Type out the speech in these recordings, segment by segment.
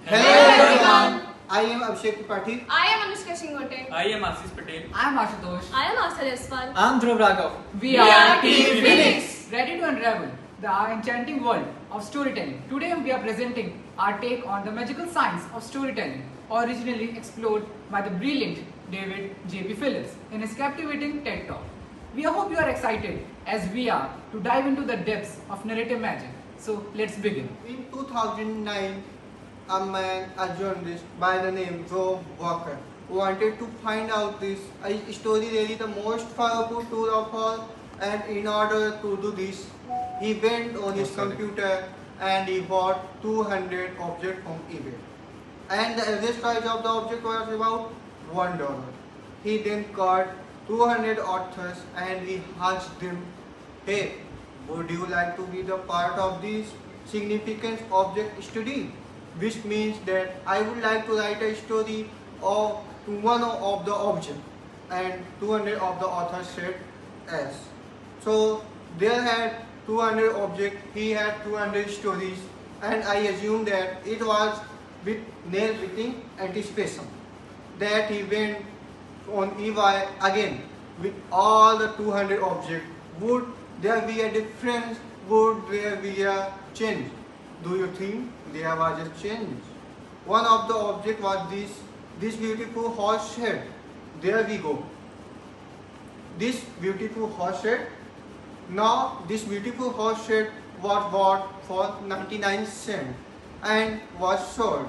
Hello everyone. I am Abhishek Tripathi. I am Anushka Singhote. I am Ashish Patel. I am Ashutosh. I am Astha Jaiswal. I am Dhruv Raghav. We are Team Pheonix. Ready to unravel the enchanting world of storytelling. Today we are presenting our take on the magical science of storytelling, originally explored by the brilliant David JP Phillips in his captivating TED Talk. We hope you are excited as we are to dive into the depths of narrative magic. So let's begin. In 2009, a man, a journalist by the name Dhruv wanted to find out this story really the most powerful tool of all, and in order to do this, he went on his computer and he bought 200 objects from eBay. And the average price of the object was about $1. He then called 200 authors and he asked them, hey, would you like to be the part of this significant object study? Which means that I would like to write a story of one of the objects, and 200 of the authors said yes. So there had 200 objects, he had 200 stories, and I assume that it was with nail-biting anticipation that he went on eBay again with all the 200 objects. Would there be a difference? Would there be a change? Do you think there was a change? One of the objects was this beautiful horse head. There we go. This beautiful horse head. Now this beautiful horse head was bought for 99 cents and was sold.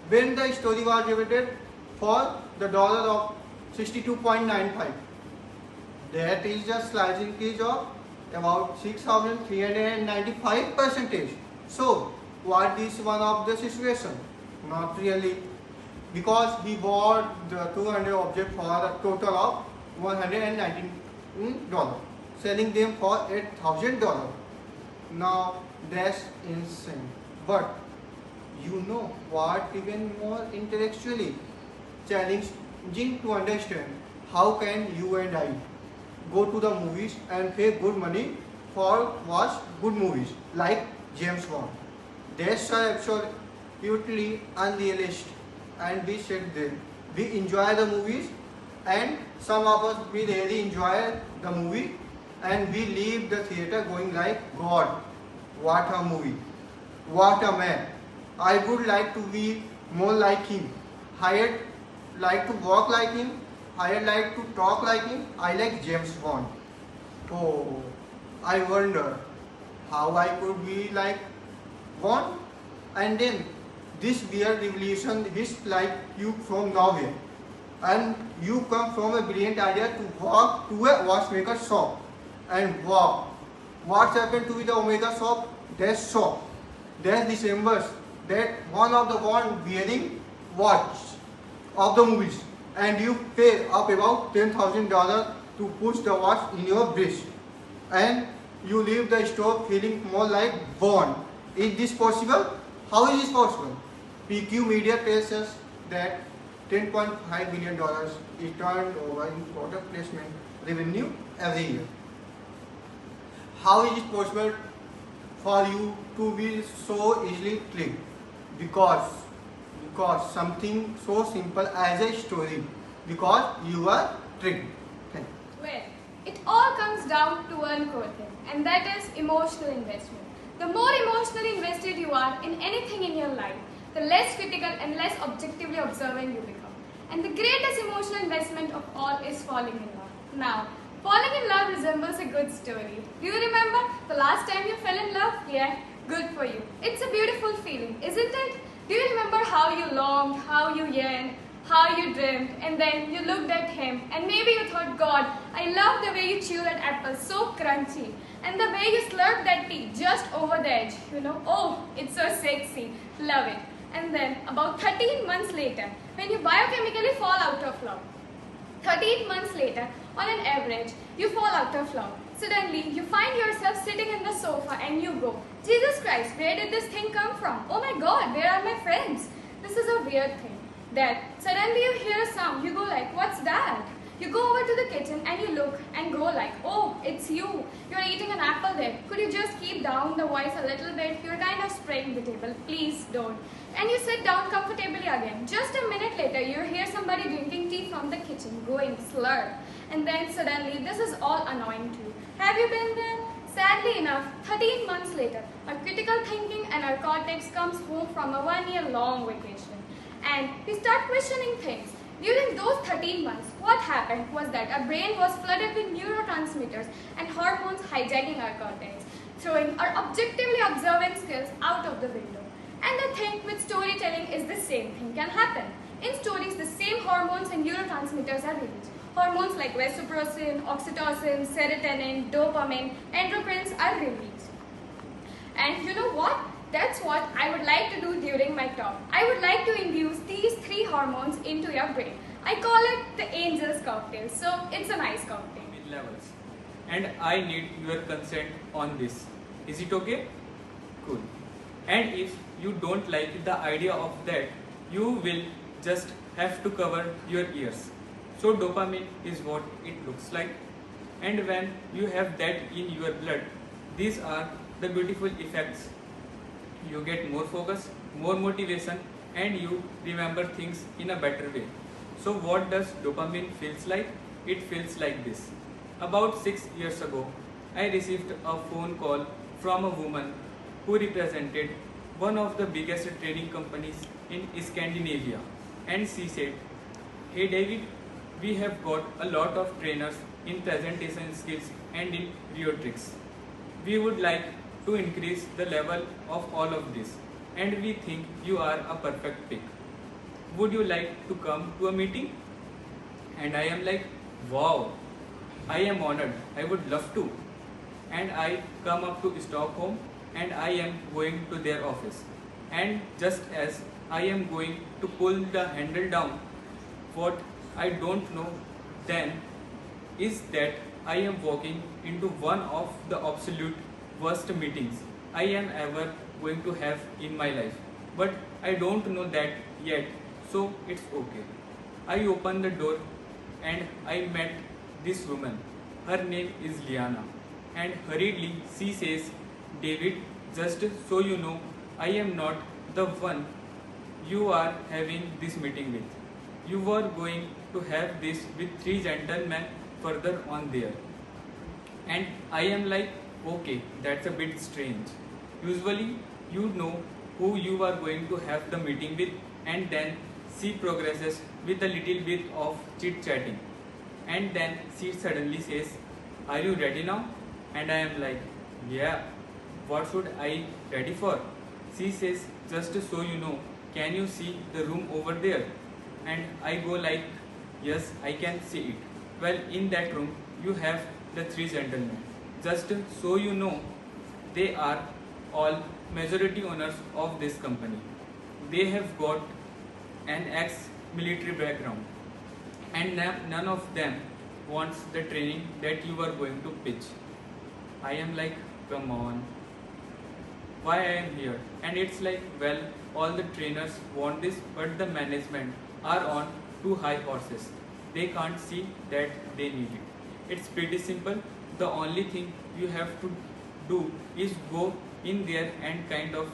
When the story was divided for the dollar of 62.95. That is a slight increase of about 6,395%. So, what is one of the situation? Not really, because he bought the 200 objects for a total of $119, selling them for $8,000. Now, that's insane. But, you know what even more intellectually challenging to understand? How can you and I go to the movies and pay good money for watch good movies like James Bond? That's absolutely unrealistic, and we said that we enjoy the movies, and some of us we really enjoy the movie, and we leave the theater going like, God, what a movie, what a man, I would like to be more like him, I'd like to walk like him, I'd like to talk like him, I like James Bond. Oh, I wonder how I could be like Bond. And then this weird revolution hits like you from nowhere, and you come from a brilliant idea to walk to a watchmaker shop, and wow, what's happened to the Omega shop? That's shop that resembles that one of the one wearing watch of the movies, and you pay up about $10,000 to push the watch in your wrist, and you leave the store feeling more like Bond. Is this possible? How is this possible? PQ Media tells us that $10.5 billion is turned over in product placement revenue every year. How is it possible for you to be so easily tricked? Because something so simple as a story. Because you are tricked. Well, it all comes down to one core thing, and that is emotional investment. The more emotionally invested you are in anything in your life, the less critical and less objectively observant you become. And the greatest emotional investment of all is falling in love. Now, falling in love resembles a good story. Do you remember the last time you fell in love? Yeah, good for you. It's a beautiful feeling, isn't it? Do you remember how you longed, how you yearned, how you dreamed, and then you looked at him and maybe you thought, God, I love the way you chew that apple, so crunchy, and the way you slurp that tea just over the edge, oh, it's so sexy, love it. And then about 13 months later, when you biochemically fall out of love, 13 months later, on an average, you fall out of love. Suddenly, you find yourself sitting in the sofa and you go, Jesus Christ, where did this thing come from? Oh my God, where are my friends? This is a weird thing. Then, suddenly you hear a sound, you go like, what's that? You go over to the kitchen and you look and go like, oh, it's you. You're eating an apple there. Could you just keep down the voice a little bit? You're kind of spraying the table. Please don't. and you sit down comfortably again. Just a minute later, you hear somebody drinking tea from the kitchen, going slurp, and then suddenly this is all annoying to you. Have you been there? Sadly enough, 13 months later, our critical thinking and our cortex comes home from a 1-year-long vacation, and we start questioning things. During those 13 months, what happened was that our brain was flooded with neurotransmitters and hormones hijacking our cortex, throwing our objectively observant skills out of the window. And the thing with storytelling is the same thing can happen. In stories, the same hormones and neurotransmitters are released. Hormones like vasopressin, oxytocin, serotonin, dopamine, endorphins are released. And you know what? That's what I would like to do during my talk. I would like to infuse these 3 hormones into your brain. I call it the angel's cocktail. So it's a nice cocktail. Levels. And I need your consent on this. Is it okay? Cool. And if you don't like the idea of that, you will just have to cover your ears. So dopamine is what it looks like. And when you have that in your blood, these are the beautiful effects. You get more focus, more motivation, and you remember things in a better way. So what does dopamine feels like? It feels like this. About 6 years ago, I received a phone call from a woman who represented one of the biggest training companies in Scandinavia, and she said, "Hey David, we have got a lot of trainers in presentation skills and in rhetorics. We would like to increase the level of all of this, and we think you are a perfect pick. Would you like to come to a meeting?" And I am like, wow, I am honored, I would love to. And I come up to Stockholm and I am going to their office. And just as I am going to pull the handle down, what I don't know then is that I am walking into one of the absolute worst meetings I am ever going to have in my life. But I don't know that yet, so it's okay. I open the door and I met this woman. Her name is Liana, and hurriedly she says, "David, just so you know, I am not the one you are having this meeting with. You were going to have this with 3 gentlemen further on there." And I am like, okay, that's a bit strange. Usually you know who you are going to have the meeting with, and then she progresses with a little bit of chit-chatting. And then she suddenly says, "Are you ready now?" And I am like, yeah, what should I ready for? She says, "Just so you know, can you see the room over there?" And I go like, yes, I can see it. Well, in that room you have the 3 gentlemen. Just so you know, they are all majority owners of this company. They have got an ex-military background, and none of them wants the training that you are going to pitch. I am like, come on, why I am here? And it's like, well, all the trainers want this, but the management are on 2 high horses. They can't see that they need it. It's pretty simple. The only thing you have to do is go in there and kind of,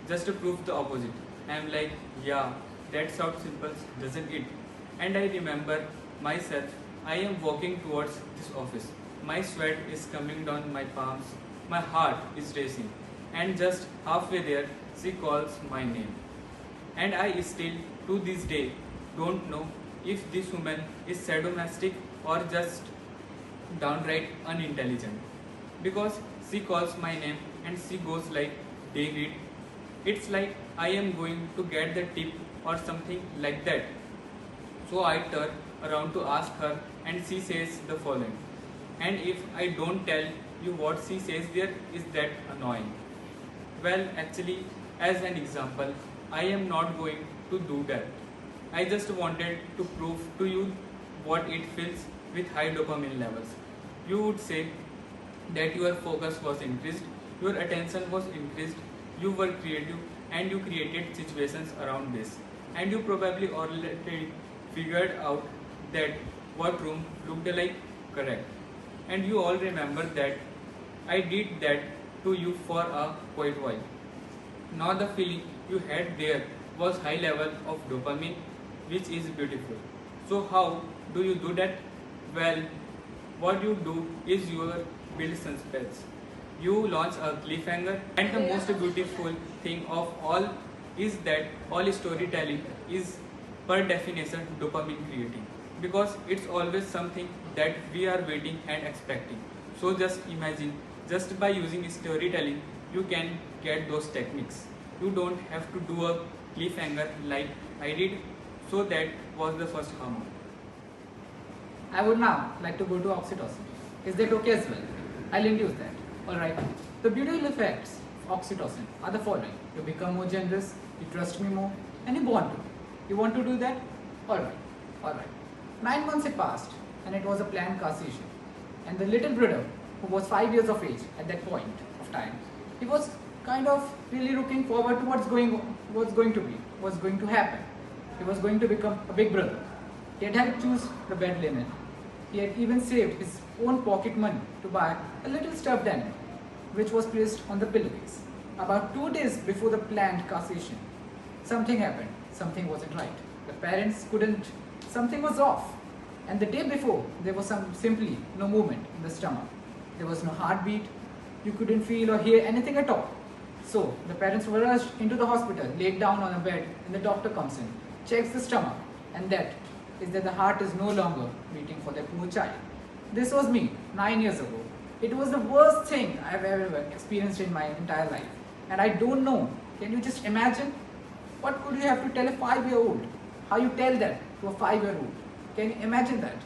just to prove the opposite. I am like, yeah, that sounds simple, doesn't it? And I remember myself, I am walking towards this office. My sweat is coming down my palms, my heart is racing, and just halfway there, she calls my name. And I still, to this day, don't know if this woman is sadomasochistic or just downright unintelligent. Because she calls my name and she goes like, "David." It's like I am going to get the tip or something like that. So I turn around to ask her, and she says the following. And if I don't tell you what she says there, is that annoying? Well, actually, as an example, I am not going to do that. I just wanted to prove to you what it feels with high dopamine levels. You would say that your focus was increased, your attention was increased, you were creative, and you created situations around this. And you probably already figured out that what room looked like correct. And you all remember that I did that to you for a quite while. Now the feeling you had there was high level of dopamine, which is beautiful. So how do you do that? Well, what you do is you build suspense. You launch a cliffhanger, and the most beautiful thing of all is that all storytelling is per definition dopamine creating, because it's always something that we are waiting and expecting. So just imagine, just by using storytelling, you can get those techniques. You don't have to do a cliffhanger like I did. So that was the first hormone. I would now like to go to oxytocin. Is that okay as well? I'll induce that. Alright. The beautiful effects of oxytocin are the following. You become more generous, you trust me more, and you want to. You want to do that? Alright. Alright. 9 months had passed, and it was a planned castration. And the little brother, who was 5 years of age at that point of time, he was kind of really looking forward to what's going to happen. He was going to become a big brother. He had helped choose the bed linen. He had even saved his own pocket money to buy a little stuffed animal, which was placed on the pillowcase. About 2 days before the planned castration, something happened. Something wasn't right. The parents couldn't. Something was off. And the day before, there was simply no movement in the stomach. There was no heartbeat. You couldn't feel or hear anything at all. So the parents were rushed into the hospital, laid down on a bed, and the doctor comes in, checks the stomach, and that the heart is no longer beating for their poor child. This was me 9 years ago. It was the worst thing I've ever experienced in my entire life. And I don't know, can you just imagine? What could you have to tell a 5-year-old? How you tell that to a 5-year-old? Can you imagine that?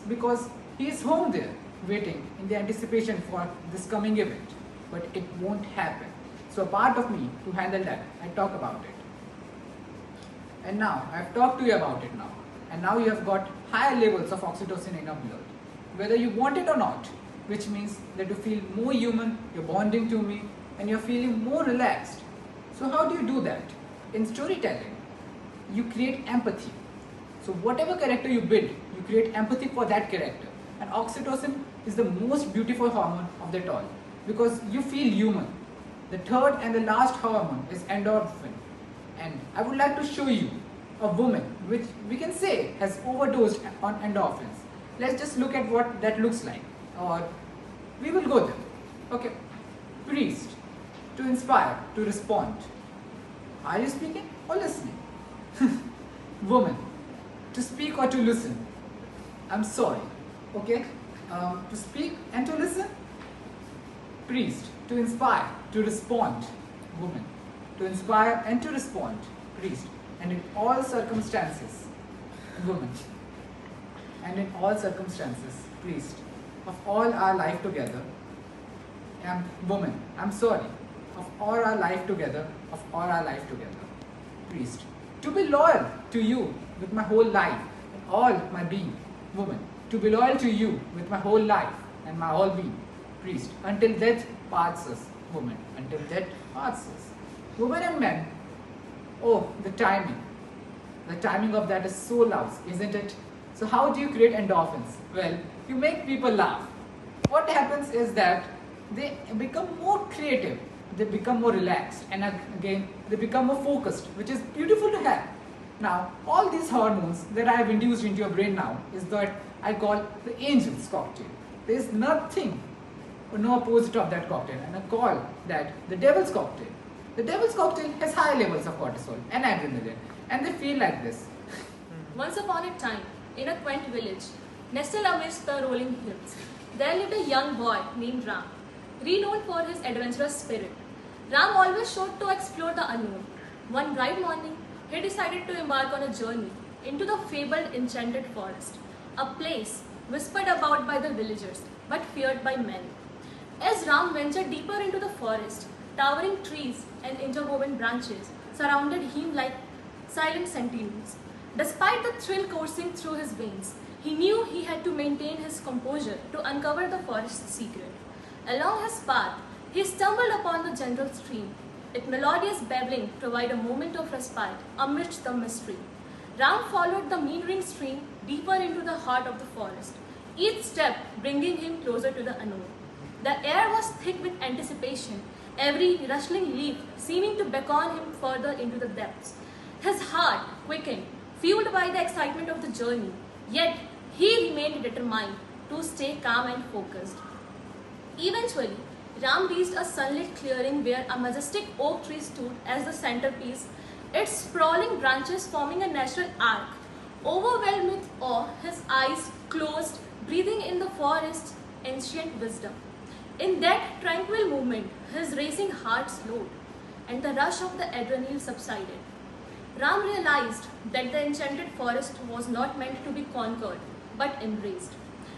Because he is home there, waiting in the anticipation for this coming event. But it won't happen. So a part of me, to handle that, I talk about it. And now, I've talked to you about it now. And now you have got higher levels of oxytocin in your blood, whether you want it or not, which means that you feel more human, you're bonding to me, and you're feeling more relaxed. So how do you do that? In storytelling, you create empathy. So whatever character you build, you create empathy for that character. And oxytocin is the most beautiful hormone of that all, because you feel human. The third and the last hormone is endorphin. And I would like to show you a woman which we can say has overdosed on endorphins. Let's just look at what that looks like, or we will go there. Okay. Priest, to inspire, to respond. Are you speaking or listening? Woman, to speak or to listen. I'm sorry. Okay. To speak and to listen. Priest, to inspire, to respond. Woman, to inspire and to respond. Priest, and in all circumstances. Woman, and in all circumstances. Priest, of all our life together. And woman, I'm sorry. Of all our life together. Of all our life together. Priest, to be loyal to you with my whole life and all my being. Woman, to be loyal to you with my whole life and my all being. Priest, until death parts us. Woman, until death parts us. Women and men, oh, the timing. The timing of that is so loud, isn't it? So how do you create endorphins? Well, you make people laugh. What happens is that they become more creative, they become more relaxed, and again, they become more focused, which is beautiful to have. Now, all these hormones that I have induced into your brain now is what I call the angel's cocktail. There is nothing or no opposite of that cocktail, and I call that the devil's cocktail. The devil's cocktail has high levels of cortisol and adrenaline, and they feel like this. Once upon a time, in a quaint village, nestled amidst the rolling hills, there lived a young boy named Ram, renowned for his adventurous spirit. Ram always sought to explore the unknown. One bright morning, he decided to embark on a journey into the fabled enchanted forest, a place whispered about by the villagers but feared by men. As Ram ventured deeper into the forest, towering trees and interwoven branches surrounded him like silent sentinels. Despite the thrill coursing through his veins, he knew he had to maintain his composure to uncover the forest's secret. Along his path, he stumbled upon the gentle stream. Its melodious babbling provided a moment of respite amidst the mystery. Ram followed the meandering stream deeper into the heart of the forest, each step bringing him closer to the unknown. The air was thick with anticipation every rustling leaf seeming to beckon him further into the depths. His heart quickened, fueled by the excitement of the journey, yet he remained determined to stay calm and focused. Eventually, Ram reached a sunlit clearing where a majestic oak tree stood as the centerpiece, its sprawling branches forming a natural arc. Overwhelmed with awe, his eyes closed, breathing in the forest's ancient wisdom. In that tranquil moment, his racing heart slowed, and the rush of the adrenaline subsided. Ram realized that the enchanted forest was not meant to be conquered, but embraced.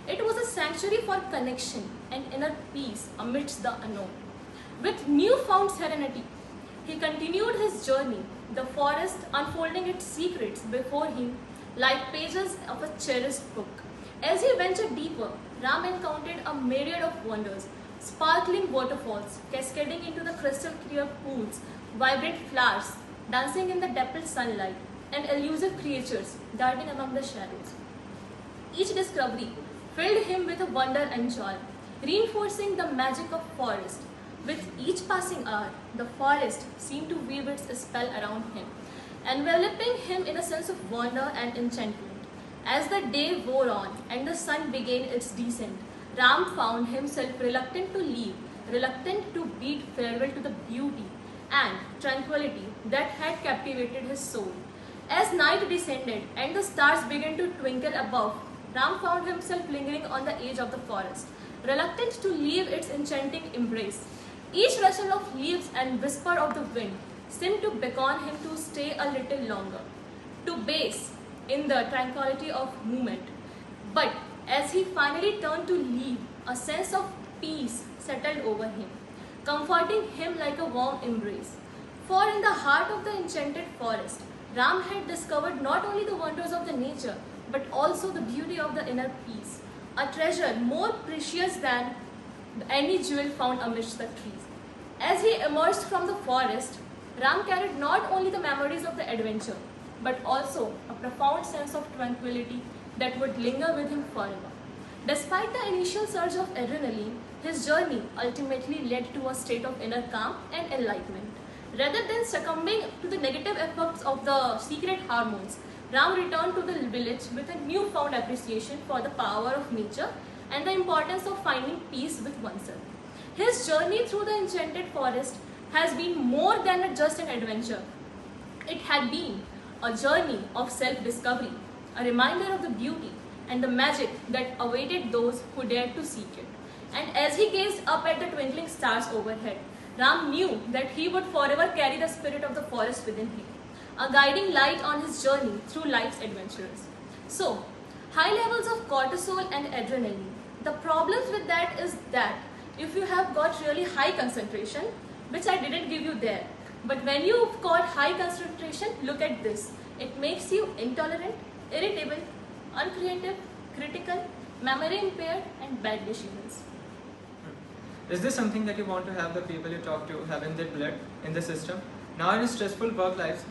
It was a sanctuary for connection and inner peace amidst the unknown. With newfound serenity, he continued his journey, the forest unfolding its secrets before him like pages of a cherished book. As he ventured deeper, Ram encountered a myriad of wonders, sparkling waterfalls cascading into the crystal clear pools, vibrant flowers dancing in the dappled sunlight, and elusive creatures darting among the shadows. Each discovery filled him with a wonder and joy, reinforcing the magic of forest. With each passing hour, the forest seemed to weave its spell around him, enveloping him in a sense of wonder and enchantment. As the day wore on and the sun began its descent, Ram found himself reluctant to leave, reluctant to bid farewell to the beauty and tranquility that had captivated his soul. As night descended and the stars began to twinkle above, Ram found himself lingering on the edge of the forest, reluctant to leave its enchanting embrace. Each rustle of leaves and whisper of the wind seemed to beckon him to stay a little longer, to bask in the tranquility of movement. But as he finally turned to leave, a sense of peace settled over him, comforting him like a warm embrace. For in the heart of the enchanted forest, Ram had discovered not only the wonders of the nature, but also the beauty of the inner peace, a treasure more precious than any jewel found amidst the trees. As he emerged from the forest, Ram carried not only the memories of the adventure, but also a profound sense of tranquility that would linger with him forever. Despite the initial surge of adrenaline, his journey ultimately led to a state of inner calm and enlightenment. Rather than succumbing to the negative effects of the secret hormones, Ram returned to the village with a newfound appreciation for the power of nature and the importance of finding peace with oneself. His journey through the enchanted forest has been more than just an adventure. It had been a journey of self-discovery, a reminder of the beauty and the magic that awaited those who dared to seek it. And as he gazed up at the twinkling stars overhead, Ram knew that he would forever carry the spirit of the forest within him, a guiding light on his journey through life's adventures. So, high levels of cortisol and adrenaline. The problems with that is that if you have got really high concentration, which I didn't give you there, but when you've got high concentration, look at this. It makes you intolerant, irritable, uncreative, critical, memory impaired, and bad decisions. Is this something that you want to have the people you talk to have in their blood, in the system? Now in a stressful work lives,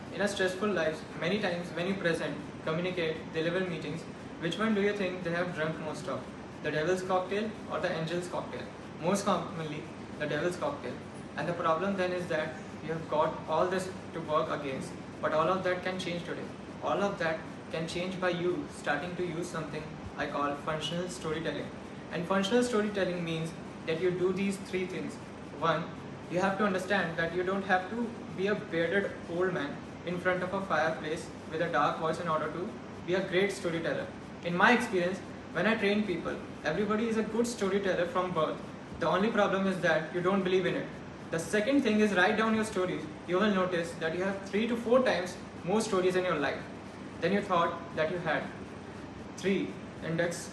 many times when you present, communicate, deliver meetings, which one do you think they have drunk most of? The devil's cocktail or the angel's cocktail? Most commonly, the devil's cocktail. And the problem then is that you have got all this to work against, but all of that can change today. All of that can change by you starting to use something I call functional storytelling. And functional storytelling means that you do these three things. One, you have to understand that you don't have to be a bearded old man in front of a fireplace with a dark voice in order to be a great storyteller. In my experience, when I train people, everybody is a good storyteller from birth. The only problem is that you don't believe in it. The second thing is write down your stories. You will notice that you have 3 to 4 times more stories in your life than you thought that you had. 3. Index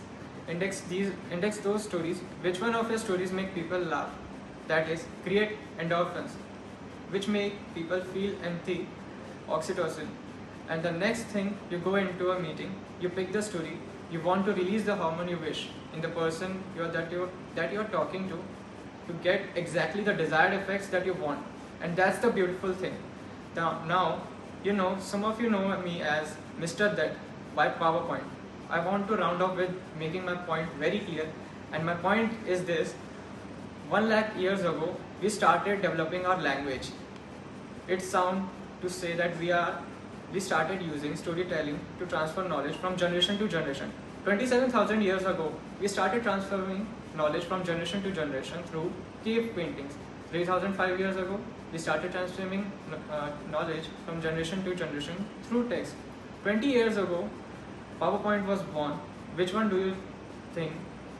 those stories. Which one of your stories make people laugh? That is, create endorphins, which make people feel empty, oxytocin. And the next thing, you go into a meeting, you pick the story, you want to release the hormone you wish in the person that you're talking to get exactly the desired effects that you want. And that's the beautiful thing. Now, you know, some of you know me as Mr. That by PowerPoint. I want to round off with making my point very clear, and my point is this: 1 lakh years ago, we started developing our language. It sounds to say that we started using storytelling to transfer knowledge from generation to generation. 27,000 years ago, we started transferring knowledge from generation to generation through cave paintings. 3,005 years ago, we started transferring knowledge from generation to generation through text. 20 years ago, PowerPoint was born. Which one do you think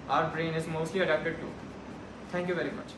our brain is mostly adapted to? Thank you very much.